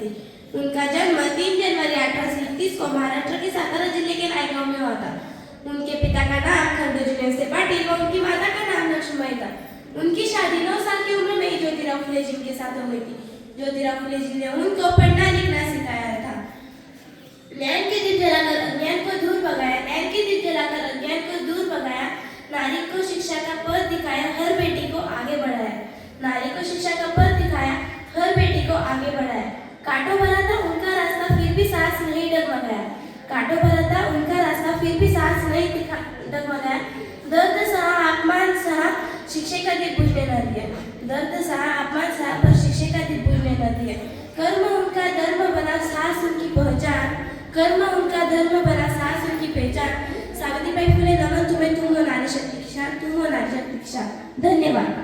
थे। उनका जन्म 3 जनवरी 1831 को महाराष्ट्र के सातारा जिले के नायगांव में हुआ था। उनके पिता का नाम खंडोजी नेवसे पाटिल व उनकी माता का नाम लक्ष्मीबाई था। उनकी शादी 9 साल की उम्र में ही ज्योतिराव फुले जी के साथ हो गई थी। ज्योतिराव फुले जी ने उनको पढ़ना लिखना सिखाया था। ज्ञान की दीप जलाकर अज्ञान को दूर भगाया, ज्ञान की दीप जलाकर अज्ञान को दूर भगाया, नारी को शिक्षा का पथ दिखाया, हर बेटी को आगे बढ़ाया। नारी को शिक्षा का पथ दिखाया, हर बेटी को आगे बढ़ाया। कांटों भरा था उनका रास्ता, फिर भी सांस नहीं डगमगाया। कांटों भरा था उनका रास्ता, फिर भी सांस नहीं डगमगाया। दर्द सहा, अपमान सहा, शिक्षे का दीप बुझने न दिया। दर्द सहा, अपमान सहा, पर शिक्षे का दीप बुझने न दिया। कर्म उनका धर्म बना, साहस उनकी पहचान। कर्म उनका धर्म बना, साहस उनकी पहचान। सावित्रीबाई फुले, नमन तुम्हें, तुम हो नारी शक्ति की शान, तुम हो नारी शक्ति की शान। धन्यवाद।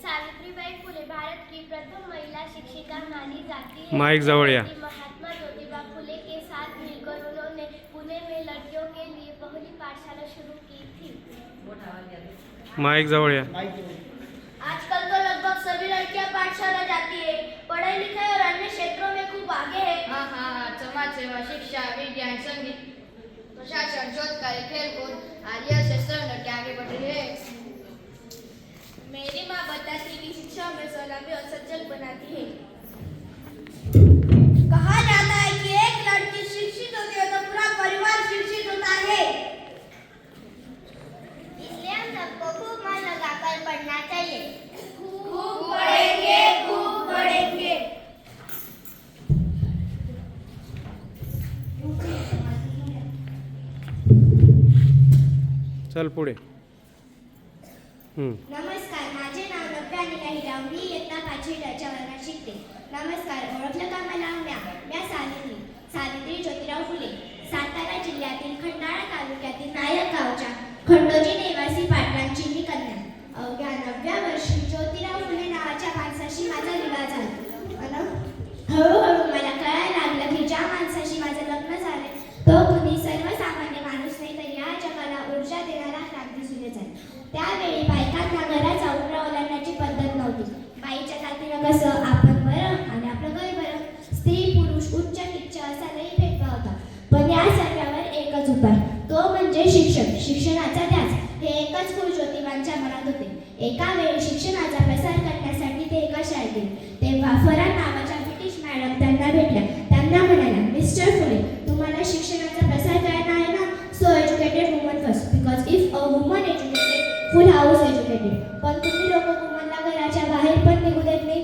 सावित्रीबाई फुले भारत की प्रथम महिला शिक्षिका मानी जाती है। माइक जवळ या। महात्मा ज्योतिबा फुले के साथ मिलकर उन्होंने पुणे में लड़कियों के लिए पहली पाठशाला शुरू की थी। माइक जवळ या। आजकल तो लगभग सभी लड़कियां पाठशाला जाती है, पढ़ाई लिखाई और अन्य क्षेत्रों में खूब आगे है। हाँ, समाज सेवा, शिक्षा, विज्ञान, संगीत, प्रशासन, शोध कार्य, खेलकूद आदि क्षेत्रों में लड़कियां आगे बढ़ रही है। मेरी माँ बताती कि शिक्षा में सलामी और सज्जन बनाती है। कहा जाता है कि एक लड़की शिक्षित होती है तो पूरा परिवार शिक्षित होता है। इसलिए हम सबको खूब मन लगाकर पढ़ना चाहिए। खूब पढ़ेंगे, खूब पढ़ेंगे। चल पुढे। नमस्कार, माझे नाव नव्या अनिला हिराव, मी इयत्ता 5वी वर्गात शिकते। नमस्कार, ओळखलं का मला? म्या सावित्री ज्योतिराव फुले, सातारा जिल्ह्यातील खंडाळा तालुक्यातील नायक गावच्या खंडोजी नेवासी पाटलांची मी कन्या। अवघ्या 9व्या वर्षी ज्योतिराव फुले नावाच्या माणसाशी माझा विवाह झाला। हळूहळू मला कळायला लागलं की ज्या माणसाशी माझं लग्न झाले तो कुणी सर्वसामान्य माणूस नाही, तर या जगाला ऊर्जा देणारा क्रांतिसूर्यच आहे। त्यावेळी बायकांना घरात जाऊन ओलांडण्याची पद्धत नव्हती। बाईच्या जातीनं कसं आपण बरं आणि आपलं घर बरं, स्त्री पुरुष उच्च नीच असा लई भेदभाव होता। पण या सर्वावर एकच उपाय, तो म्हणजे शिक्षण, शिक्षणाचा ध्यास। हे एकच गुरु ज्योतिबांच्या मनात होते। एका वेळी शिक्षणाचा प्रसार करण्यासाठी ते एका शाळेत गेले, तेव्हा फरार नावाच्या ब्रिटिश मॅडम त्यांना भेटल्या। त्यांना म्हणाल्या, मिस्टर फुले, तुम्हाला शिक्षणाचा प्रसार करायचा आहे ना? So educated woman first, because if a woman educated full house educated. पण तुम्ही लोक वुमनला घराच्या बाहेर पण निघू देत नाही।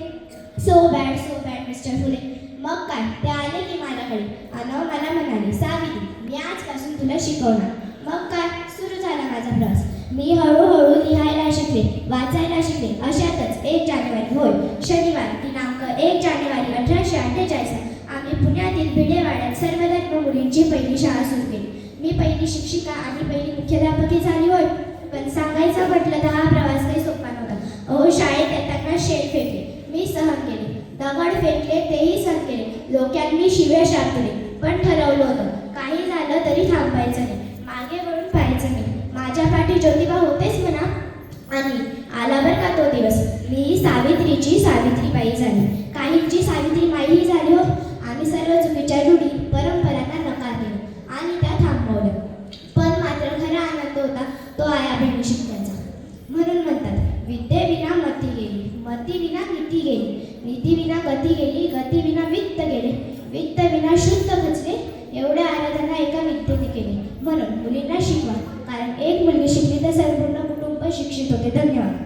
सो बॅड मिस्टर फुले। मग काय, ते आले की माझ्याकडे आणि मला म्हणाले, सावित्री, मी आजपासून तुला शिकवणार। मग काय, सुरू झाला माझा प्रवास। मी हळूहळू लिहायला शिकले, वाचायला शिकले। अशातच 1 जानेवारी, होय शनिवार दिनांक 1 जानेवारी 1848 आम्ही पुण्यातील भिडेवाड्यात सर्वधर्म मुलींची पहिली शाळा सुरू केली। मी पहिली शिक्षिका आणि पहिली मुख्याध्यापकी झाली, होय। पण सांगायचं म्हटलं तर हा प्रवास काही सोपा नव्हता। अहो, शाळेत येताना शेण फेकले, मी सहन केले। दगड फेकले, तेही सहन केले। लोकांनी शिव्या शाप दिले, पण ठरवलं होतं काही झालं तरी थांबायचं नाही, मागे वळून पाहायचं नाही। माझ्या पाठी ज्योतिबा होतेच म्हणा। आणि आला बरं का तो दिवस, मी सावित्रीची सावित्रीबाई झाली, काहींची सावित्री माईही झाली हो। आम्ही सर्व चुकीच्या रूढी परंपरांना नकार दिला आणि त्या थांबवल्या। पण मात्र खरा आनंद होता तो आया बहिणी शिकण्याचा। म्हणून म्हणतात, विद्येविना मती गेली, मती विना नीती गेली, नीती विना गती गेली, गती विना वित्त गेले, वित्त विना शुद्ध खचले। एवढ्या आराधना एका विद्येने केली। म्हणून मुलींना शिकवा, कारण एक मुलगी शिकली तर संपूर्ण कुटुंब शिक्षित होते। धन्यवाद।